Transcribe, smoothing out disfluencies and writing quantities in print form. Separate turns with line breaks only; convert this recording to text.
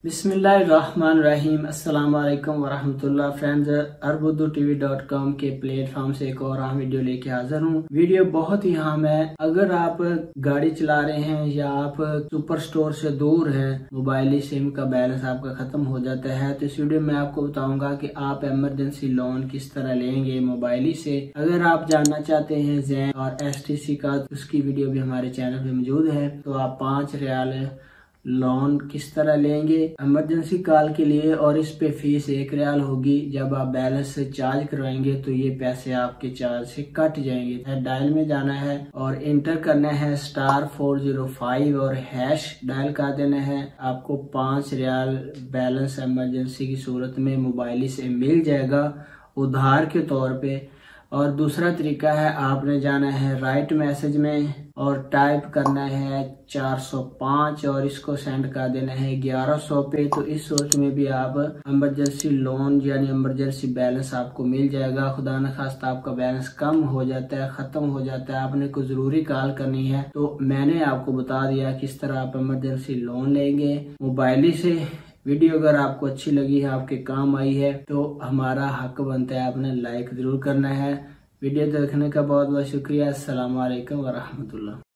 बिस्मिल्लाहिर्रहमानिर्रहीम अस्सलाम वालेकुम वरहमतुल्लाह। फ्रेंड्स, arbuduTV.com के प्लेटफॉर्म से एक और अहम वीडियो लेके हाजिर हूँ। वीडियो बहुत ही अहम है। अगर आप गाड़ी चला रहे हैं या आप सुपर स्टोर से दूर हैं, मोबाइल सिम का बैलेंस आपका खत्म हो जाता है, तो इस वीडियो में आपको बताऊंगा कि आप इमरजेंसी लोन किस तरह लेंगे मोबाइल से। अगर आप जानना चाहते हैं ज़ैन और STC का, तो उसकी वीडियो भी हमारे चैनल पे मौजूद है। तो आप 5 रियाल लोन किस तरह लेंगे इमरजेंसी कॉल के लिए, और इस पे फीस 1 रियाल होगी। जब आप बैलेंस से चार्ज करवाएंगे तो ये पैसे आपके चार्ज से कट जाएंगे। डायल में जाना है और इंटर करना है *405 और हैश डायल कर देना है। आपको 5 रियाल बैलेंस इमरजेंसी की सूरत में मोबाइल से मिल जाएगा उधार के तौर पे। और दूसरा तरीका है, आपने जाना है राइट मैसेज में और टाइप करना है 405 और इसको सेंड कर देना है 1100 पे। तो इस सूरत में भी आप इमरजेंसी लोन यानी इमरजेंसी बैलेंस आपको मिल जाएगा। खुदा न खास्ता आपका बैलेंस कम हो जाता है, खत्म हो जाता है, आपने कोई जरूरी कॉल करनी है, तो मैंने आपको बता दिया किस तरह आप इमरजेंसी लोन लेंगे मोबाइल से। वीडियो अगर आपको अच्छी लगी है, आपके काम आई है, तो हमारा हक बनता है आपने लाइक जरूर करना है। वीडियो देखने का बहुत बहुत शुक्रिया। अस्सलाम वालेकुम वरहमतुल्लाह।